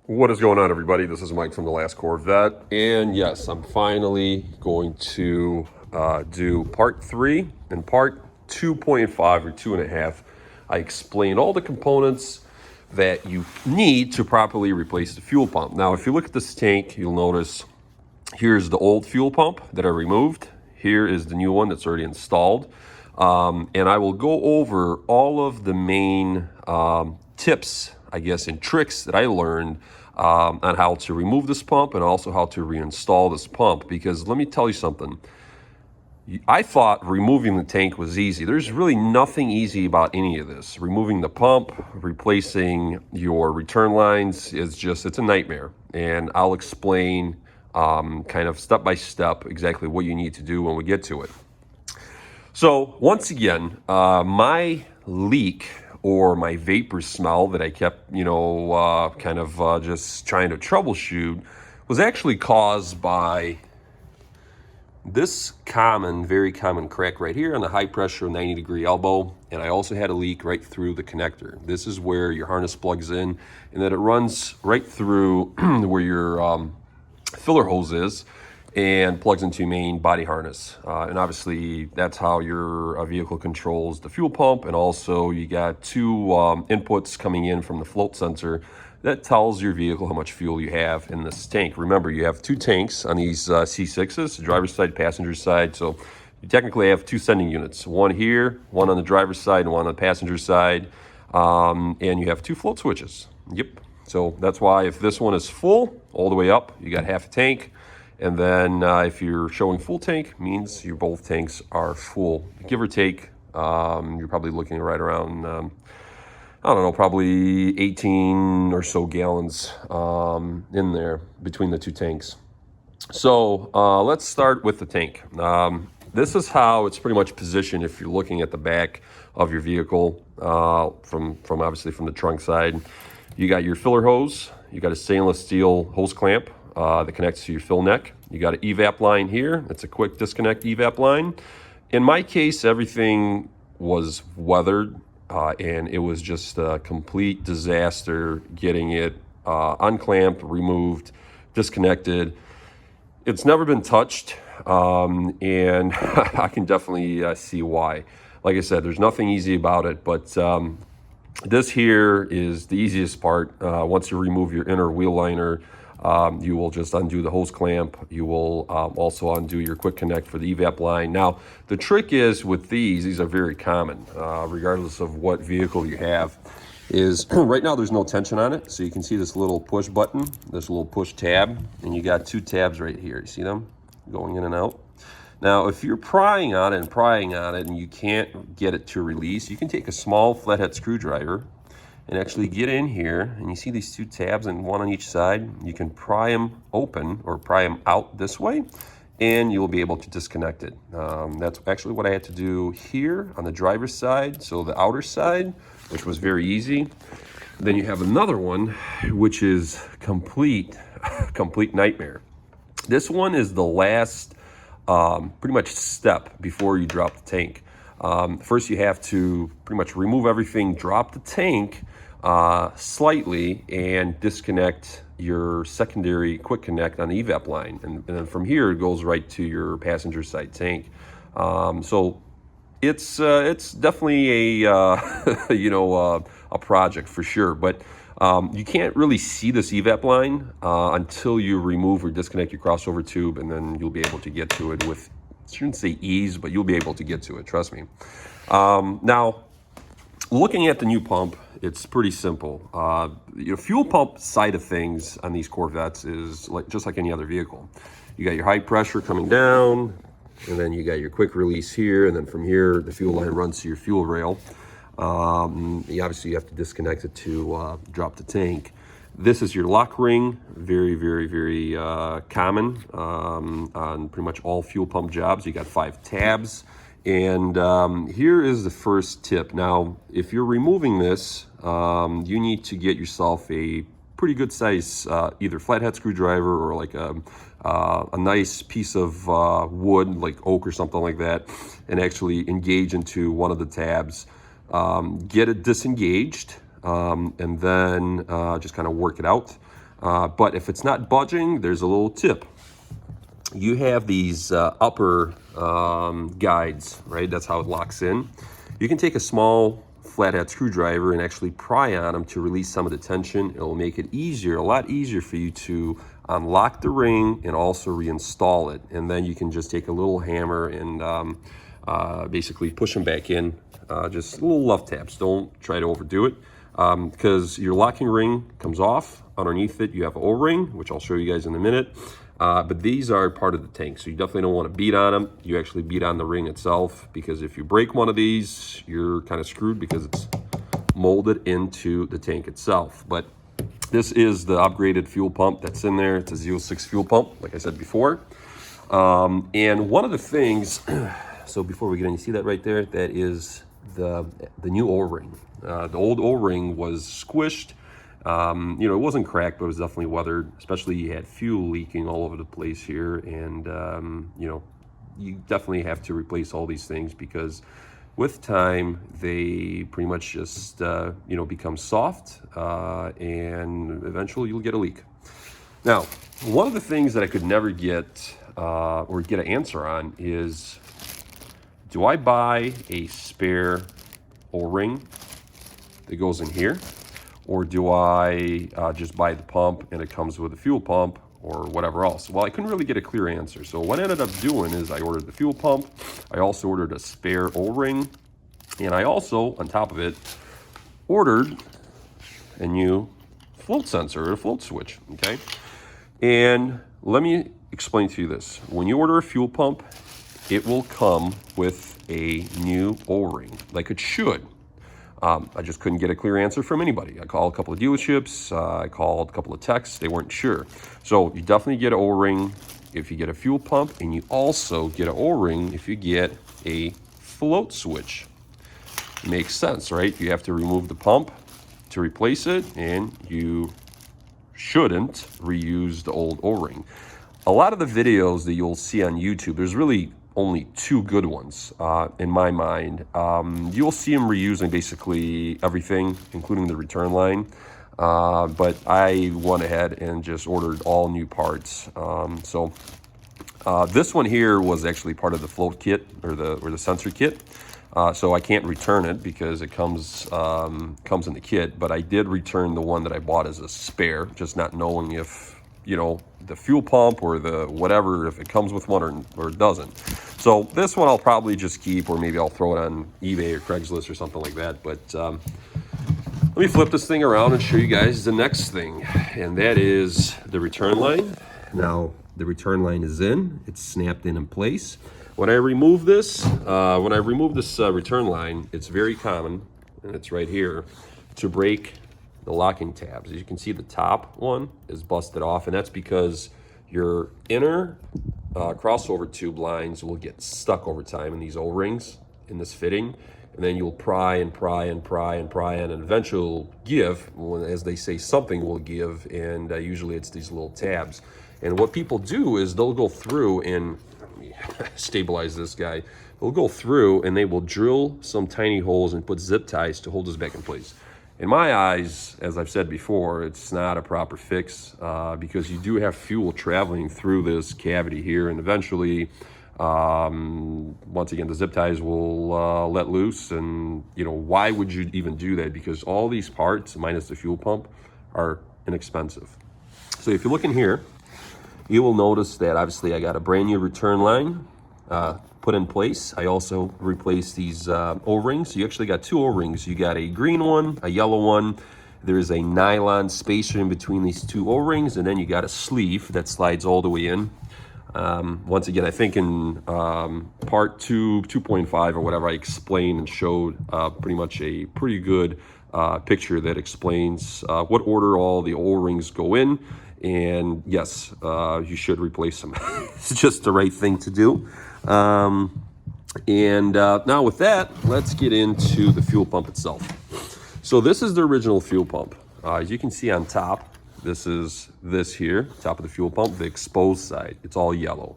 What is going on, everybody? This is Mike from the Last Corvette, and yes, I'm finally going to do part 3 and part 2.5 or 2.5. I explain all the components that you need to properly replace the fuel pump. Now, if you look at this tank, you'll notice here's the old fuel pump that I removed. Here is the new one that's already installed. And I will go over all of the main tips, I guess, and tricks that I learned on how to remove this pump and also how to reinstall this pump. Because let me tell you something. I thought removing the tank was easy. There's really nothing easy about any of this. Removing the pump, replacing your return lines it's a nightmare. And I'll explain kind of step by step exactly what you need to do when we get to it. So once again, my leak or my vapor smell that I kept, just trying to troubleshoot was actually caused by this very common crack right here on the high pressure 90-degree elbow. And I also had a leak right through the connector. This is where your harness plugs in, and then it runs right through where your filler hose is and plugs into your main body harness. And obviously that's how your vehicle controls the fuel pump. And also you got two inputs coming in from the float sensor that tells your vehicle how much fuel you have in this tank. Remember, you have two tanks on these C6s, the driver's side, passenger side. So you technically have two sending units, one here, one on the driver's side and one on the passenger side. And you have two float switches. Yep. So that's why if this one is full all the way up, you got half a tank. And then if you're showing full tank, means your both tanks are full. Give or take, you're probably looking right around, probably 18 or so gallons in there between the two tanks. So let's start with the tank. This is how it's pretty much positioned if you're looking at the back of your vehicle from obviously from the trunk side. You got your filler hose. You got a stainless steel hose clamp that connects to your fill neck. You got an evap line here. It's a quick disconnect evap line. In my case, everything was weathered and it was just a complete disaster getting it unclamped, removed, disconnected. It's never been touched, and I can definitely see why. Like I said, there's nothing easy about it, but this here is the easiest part. Once you remove your inner wheel liner, you will just undo the hose clamp. You will also undo your quick connect for the evap line. Now, the trick is with these are very common, regardless of what vehicle you have, is right now there's no tension on it. So you can see this little push button, this little push tab, and you got two tabs right here. You see them going in and out? Now, if you're prying on it and you can't get it to release, you can take a small flathead screwdriver and actually get in here, and you see these two tabs and one on each side. You can pry them open or pry them out this way, and you'll be able to disconnect it. That's actually what I had to do here on the driver's side, so the outer side, which was very easy. Then you have another one, which is complete nightmare. This one is the last pretty much step before you drop the tank. First, you have to pretty much remove everything, drop the tank slightly, and disconnect your secondary quick connect on the evap line. And then from here, it goes right to your passenger side tank. So it's definitely a project for sure. But you can't really see this evap line until you remove or disconnect your crossover tube, and then you'll be able to get to it with, I shouldn't say ease, but you'll be able to get to it, trust me. Now, looking at the new pump, it's pretty simple. Fuel pump side of things on these Corvettes is just like any other vehicle. You got your high pressure coming down, and then you got your quick release here, and then from here, the fuel line runs to your fuel rail. Obviously, you have to disconnect it to drop the tank. This is your lock ring, very, very, very common on pretty much all fuel pump jobs. You got 5 tabs. And here is the first tip. Now, if you're removing this, you need to get yourself a pretty good size, either flathead screwdriver or like a nice piece of wood, like oak or something like that, and actually engage into one of the tabs. Get it disengaged, and then just kind of work it out. But if it's not budging, there's a little tip. You have these upper guides, right? That's how it locks in. You can take a small flathead screwdriver and actually pry on them to release some of the tension. It'll make it easier, a lot easier for you to unlock the ring and also reinstall it. And then you can just take a little hammer and basically push them back in. Just little love taps. Don't try to overdo it, because your locking ring comes off. Underneath it, you have an O-ring, which I'll show you guys in a minute. But these are part of the tank, so you definitely don't want to beat on them. You actually beat on the ring itself, because if you break one of these, you're kind of screwed because it's molded into the tank itself. But this is the upgraded fuel pump that's in there. It's a Z06 fuel pump, like I said before. And one of the things, so before we get in, you see that right there? That is the new O-ring. The old O-ring was squished. You know, it wasn't cracked, but it was definitely weathered. Especially you had fuel leaking all over the place here, and you know, you definitely have to replace all these things, because with time they pretty much just you know, become soft, and eventually you'll get a leak. Now, one of the things that I could never get or get an answer on is, do I buy a spare O-ring that goes in here? Or do I just buy the pump and it comes with a fuel pump or whatever else? Well, I couldn't really get a clear answer. So what I ended up doing is I ordered the fuel pump. I also ordered a spare O-ring. And I also, on top of it, ordered a new float sensor or a float switch, okay? And let me explain to you this. When you order a fuel pump, it will come with a new O-ring, like it should. I just couldn't get a clear answer from anybody. I called a couple of dealerships, I called a couple of techs, they weren't sure. So you definitely get an O-ring if you get a fuel pump, and you also get an O-ring if you get a float switch. Makes sense, right? You have to remove the pump to replace it, and you shouldn't reuse the old O-ring. A lot of the videos that you'll see on YouTube, there's really only two good ones in my mind. You'll see them reusing basically everything, including the return line. But I went ahead and just ordered all new parts. So this one here was actually part of the float kit, or the sensor kit. So I can't return it because it comes in the kit. But I did return the one that I bought as a spare, just not knowing if, you know, the fuel pump or the whatever, if it comes with one or it doesn't. So this one I'll probably just keep, or maybe I'll throw it on eBay or Craigslist or something like that. But let me flip this thing around and show you guys the next thing, and that is the return line. Now the return line is in, it's snapped in place. When I remove this, return line, it's very common, and it's right here, to break the locking tabs. As you can see, the top one is busted off, and that's because your inner crossover tube lines will get stuck over time in these O-rings in this fitting, and then you'll pry and pry and pry and pry, and eventually it'll give. As they say, something will give, and usually it's these little tabs. And what people do is they'll go through and stabilize this guy. They'll go through and they will drill some tiny holes and put zip ties to hold this back in place. In my eyes, as I've said before, it's not a proper fix, because you do have fuel traveling through this cavity here, and eventually, once again, the zip ties will let loose. And you know, why would you even do that? Because all these parts, minus the fuel pump, are inexpensive. So if you look in here, you will notice that obviously I got a brand new return line put in place. I also replaced these O-rings. You actually got two O-rings. You got a green one, a yellow one. There's a nylon spacer in between these two O-rings, and then you got a sleeve that slides all the way in. Once again, I think in part 2.5 or whatever, I explained and showed pretty much a pretty good picture that explains what order all the O-rings go in. And yes, you should replace them. It's just the right thing to do. Now with that, let's get into the fuel pump itself. So this is the original fuel pump. As you can see on top, this is this here, top of the fuel pump, the exposed side. It's all yellow.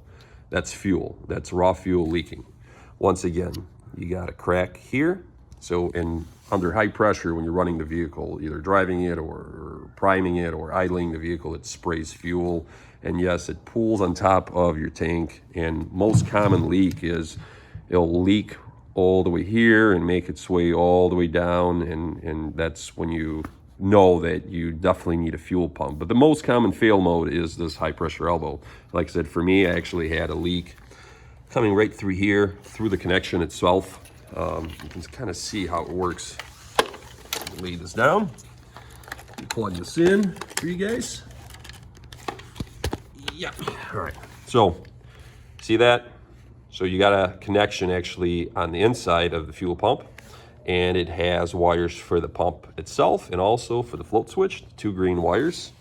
That's fuel. That's raw fuel leaking. Once again, you got a crack here, So under high pressure, when you're running the vehicle, either driving it or priming it or idling the vehicle, it sprays fuel. And yes, it pools on top of your tank. And most common leak is it'll leak all the way here and make its way all the way down. And that's when you know that you definitely need a fuel pump. But the most common fail mode is this high pressure elbow. Like I said, for me, I actually had a leak coming right through here, through the connection itself. You can kind of see how it works. Lay this down, plug this in for you guys. Yeah, all right. So, see that? So you got a connection actually on the inside of the fuel pump, and it has wires for the pump itself and also for the float switch, 2 green wires.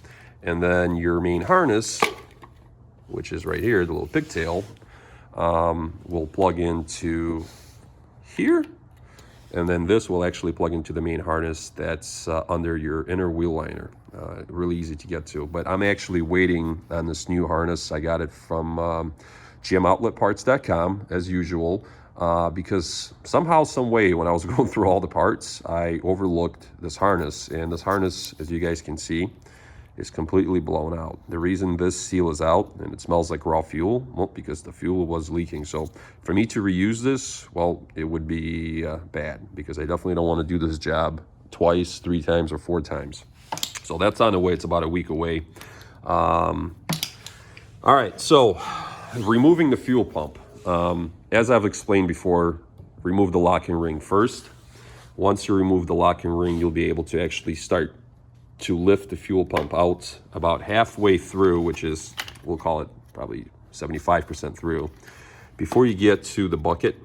And then your main harness, which is right here, the little pigtail, will plug into here. And then this will actually plug into the main harness that's under your inner wheel liner. Really easy to get to. But I'm actually waiting on this new harness. I got it from GMOutletparts.com, as usual, because somehow, some way, when I was going through all the parts, I overlooked this harness. And this harness, as you guys can see, is completely blown out. The reason this seal is out and it smells like raw fuel, well, because the fuel was leaking. So for me to reuse this, well, it would be bad, because I definitely don't want to do this job twice, 3 times, or 4 times. So that's on the way. It's about a week away. All right, so removing the fuel pump. As I've explained before, remove the locking ring first. Once you remove the locking ring, you'll be able to actually start to lift the fuel pump out about halfway through, which is, we'll call it probably 75% through. Before you get to the bucket,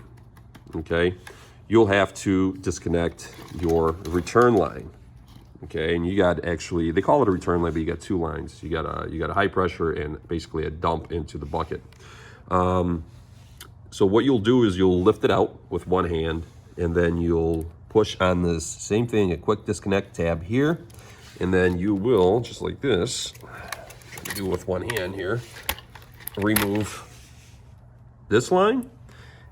okay, you'll have to disconnect your return line. Okay, and you got, actually, they call it a return line, but you got 2 lines. You got a high pressure and basically a dump into the bucket. So what you'll do is you'll lift it out with one hand, and then you'll push on this same thing, a quick disconnect tab here. And then you will, just like this, try to do with one hand here, remove this line,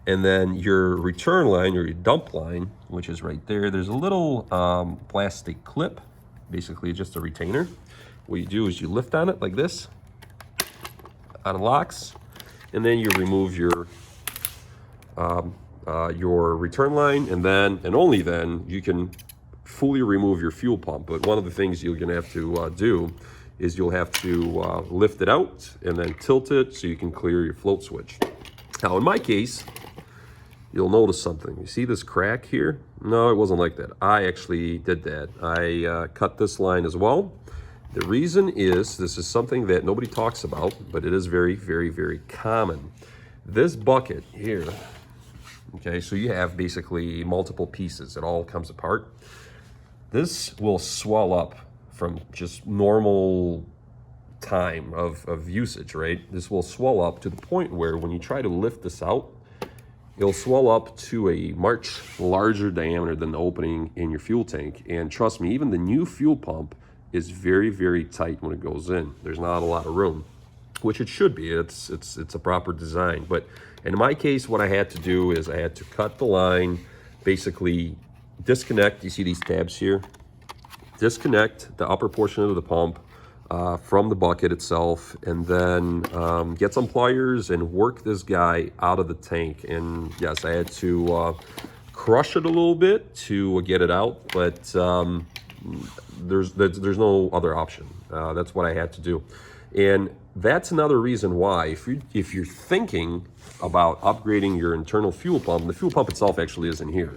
and then your return line, or your dump line, which is right there. There's a little plastic clip, basically just a retainer. What you do is you lift on it like this, unlocks, and then you remove your return line, and then, and only then, you can fully remove your fuel pump. But one of the things you're going to have to do is you'll have to lift it out and then tilt it so you can clear your float switch. Now, in my case, you'll notice something. You see this crack here? No, it wasn't like that. I actually did that. I cut this line as well. The reason is, this is something that nobody talks about, but it is very, very, very common. This bucket here, okay, so you have basically multiple pieces. It all comes apart. This will swell up from just normal time of usage, right? This will swell up to the point where when you try to lift this out, it'll swell up to a much larger diameter than the opening in your fuel tank. And trust me, even the new fuel pump is very, very tight when it goes in. There's not a lot of room, which it should be. It's a proper design. But in my case, what I had to do is I had to cut the line, basically disconnect, you see these tabs here? Disconnect the upper portion of the pump from the bucket itself, and then get some pliers and work this guy out of the tank. And yes, I had to crush it a little bit to get it out, but there's no other option. That's what I had to do. And that's another reason why, if you're thinking about upgrading your internal fuel pump, the fuel pump itself actually is in here.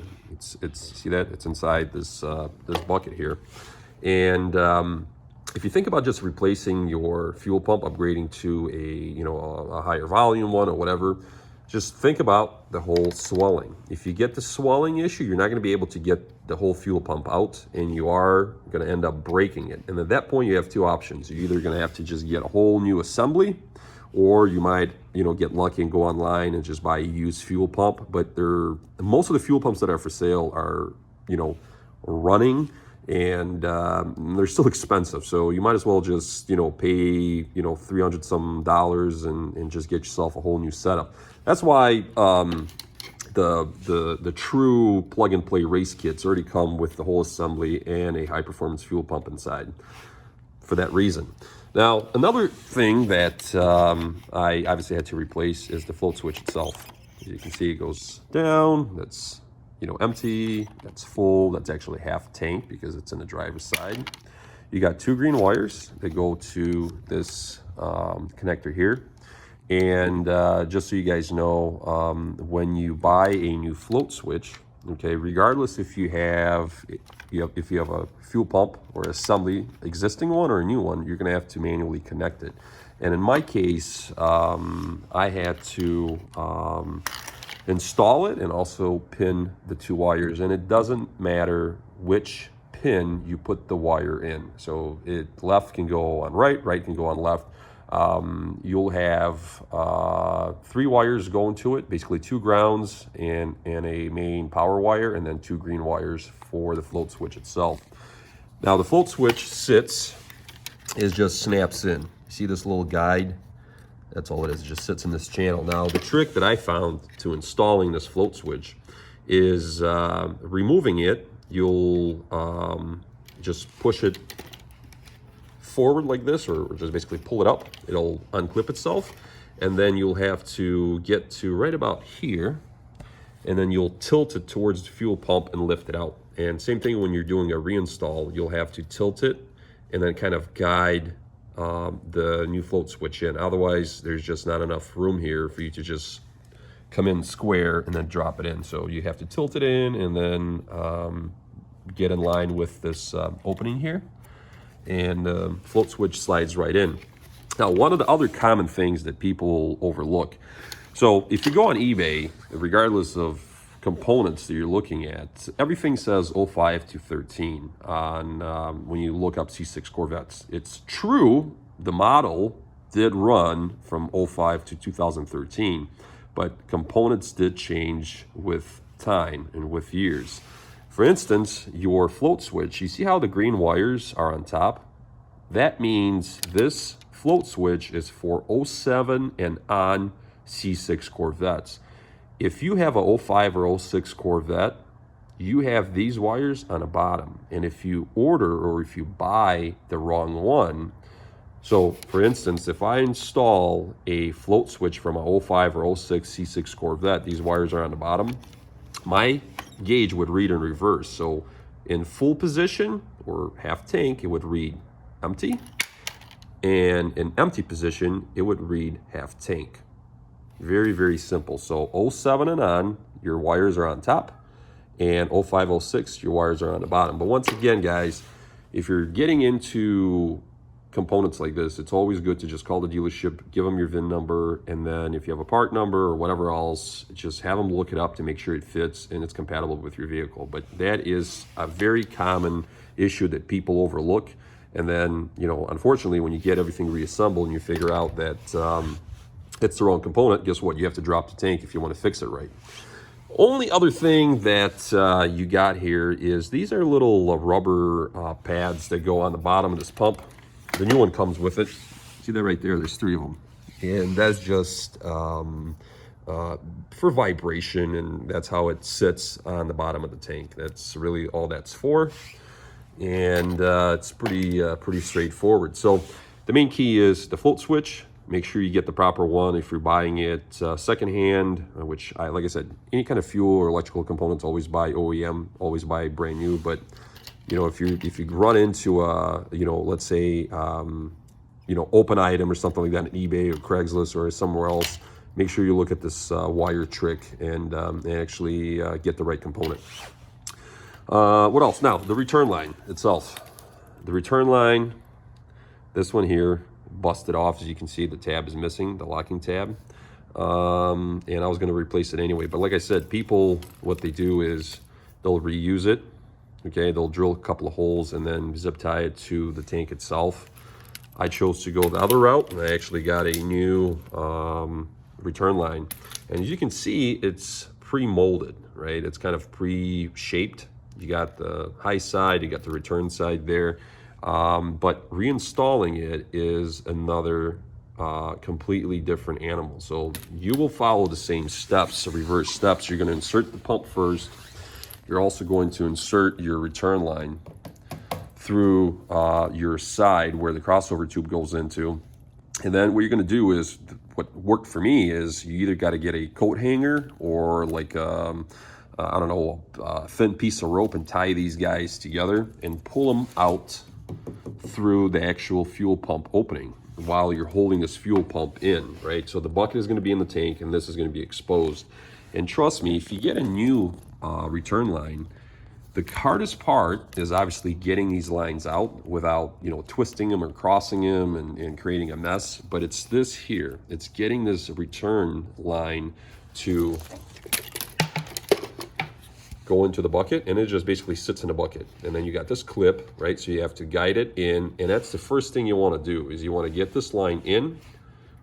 It's see that? It's inside this this bucket here. And if you think about just replacing your fuel pump, upgrading to a higher volume one or whatever, just think about the whole swelling. If you get the swelling issue, you're not going to be able to get the whole fuel pump out, and you are going to end up breaking it. And at that point, you have 2 options. You're either going to have to just get a whole new assembly, or you might, get lucky and go online and just buy a used fuel pump. But most of the fuel pumps that are for sale are, running, and they're still expensive. So you might as well just, pay, $300 some and just get yourself a whole new setup. That's why the true plug and play race kits already come with the whole assembly and a high performance fuel pump inside for that reason. Now, another thing that I obviously had to replace is the float switch itself. As you can see, it goes down, that's, you know, empty, that's full, that's actually half tank because it's in the driver's side. You got 2 green wires that go to this connector here. And just so you guys know, when you buy a new float switch, okay, regardless if you have a fuel pump or assembly, existing one or a new one, you're gonna have to manually connect it. And in my case, I had to install it and also pin the 2 wires. And it doesn't matter which pin you put the wire in. So left can go on right, right can go on left. You'll have 3 wires going to it, basically 2 grounds and a main power wire, and then 2 green wires for the float switch itself. Now the float switch just snaps in. See this little guide? That's all it is. It just sits in this channel. Now the trick that I found to installing this float switch is removing it. You'll just push it forward like this, or just basically pull it up. It'll unclip itself, and then you'll have to get to right about here, and then you'll tilt it towards the fuel pump and lift it out. And same thing when you're doing a reinstall, you'll have to tilt it and then kind of guide the new float switch in. Otherwise, there's just not enough room here for you to just come in square and then drop it in. So you have to tilt it in and then get in line with this opening here, and the float switch slides right in. Now, one of the other common things that people overlook, so if you go on eBay, regardless of components that you're looking at, everything says 05 to 13 on when you look up C6 Corvettes. It's true, the model did run from 05 to 2013, but components did change with time and with years. For instance, your float switch, you see how the green wires are on top? That means this float switch is for 07 and on C6 Corvettes. If you have a 05 or 06 Corvette, you have these wires on the bottom. And if you order or if you buy the wrong one, so for instance, if I install a float switch from a 05 or 06 C6 Corvette, these wires are on the bottom, my gauge would read in reverse. So in full position or half tank, it would read empty. And in empty position, it would read half tank. Very, very simple. So 07 and on, your wires are on top, and 05, 06, your wires are on the bottom. But once again, guys, if you're getting into components like this, it's always good to just call the dealership, give them your VIN number, and then if you have a part number or whatever else, just have them look it up to make sure it fits and it's compatible with your vehicle. But that is a very common issue that people overlook. And then, you know, unfortunately, when you get everything reassembled and you figure out that it's the wrong component, guess what? You have to drop the tank if you want to fix it right. Only other thing that you got here is these are little rubber pads that go on the bottom of this pump. The new one comes with it. See that right there? There's 3 of them. And that's just for vibration, and that's how it sits on the bottom of the tank. That's really all that's for. And it's pretty straightforward. So the main key is the float switch. Make sure you get the proper one if you're buying it secondhand, which like I said, any kind of fuel or electrical components, always buy OEM, always buy brand new. But you know, if you run into a, you know, let's say you know, open item or something like that on eBay or Craigslist or somewhere else, make sure you look at this wire trick and actually get the right component. What else? Now, the return line itself. The return line, this one here, busted off. As you can see, the tab is missing, the locking tab. And I was going to replace it anyway. But like I said, people, what they do is they'll reuse it. Okay, they'll drill a couple of holes and then zip tie it to the tank itself. I chose to go the other route, and I actually got a new return line. And as you can see, it's pre-molded, right? It's kind of pre-shaped. You got the high side, you got the return side there. But reinstalling it is another completely different animal. So you will follow the same steps, the reverse steps. You're going to insert the pump first. You're also going to insert your return line through your side where the crossover tube goes into. And then what you're going to do is, what worked for me is, you either got to get a coat hanger or like I don't know, a thin piece of rope, and tie these guys together and pull them out through the actual fuel pump opening while you're holding this fuel pump in, right? So the bucket is going to be in the tank and this is going to be exposed. And trust me, if you get a new return line, the hardest part is obviously getting these lines out without, you know, twisting them or crossing them and creating a mess. But it's this here. It's getting this return line to go into the bucket, and it just basically sits in the bucket. And then you got this clip, right? So you have to guide it in, and that's the first thing you want to do, is you want to get this line in,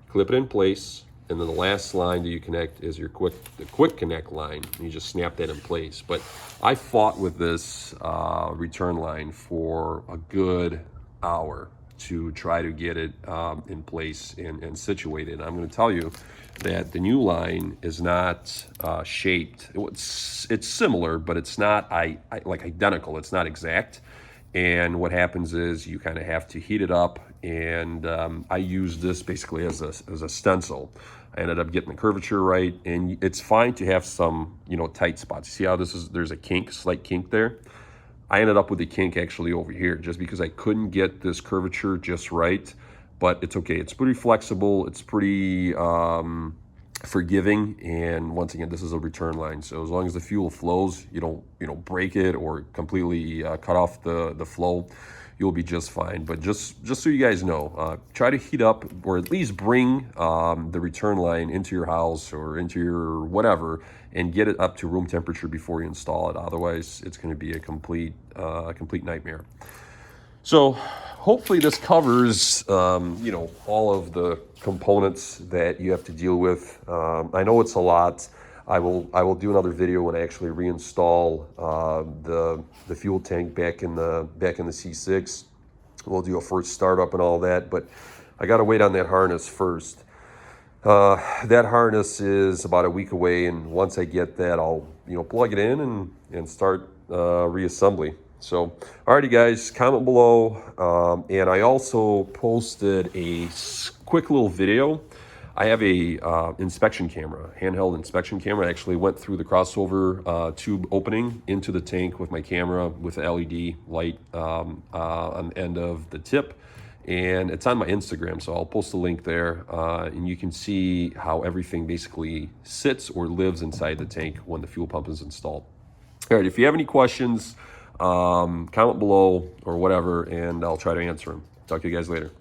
clip it in place, and then the last line that you connect is your quick connect line. And you just snap that in place. But I fought with this return line for a good hour to try to get it in place and situated. And I'm going to tell you that the new line is not shaped. It's similar, but it's not like identical. It's not exact. And what happens is you kind of have to heat it up, and I use this basically as a stencil. I ended up getting the curvature right, and it's fine to have some, you know, tight spots. See how there's a kink, slight kink there? I ended up with a kink actually over here, just because I couldn't get this curvature just right. But it's okay. It's pretty flexible. It's pretty forgiving. And once again, this is a return line. So as long as the fuel flows, you don't break it or completely cut off the flow, you'll be just fine. But just so you guys know, try to heat up, or at least bring the return line into your house or into your whatever, and get it up to room temperature before you install it. Otherwise, it's going to be a complete nightmare. So hopefully this covers, you know, all of the components that you have to deal with. I know it's a lot. I will do another video when I actually reinstall the fuel tank back in the C6. We'll do a first startup and all that, but I got to wait on that harness first. That harness is about a week away, and once I get that, I'll, you know, plug it in and start reassembly. So, alrighty guys, comment below. And I also posted a quick little video. I have a inspection camera, handheld inspection camera. I actually went through the crossover tube opening into the tank with my camera with the LED light on the end of the tip. And it's on my Instagram, so I'll post a link there. And you can see how everything basically sits or lives inside the tank when the fuel pump is installed. All right, if you have any questions, comment below or whatever, and I'll try to answer them. Talk to you guys later.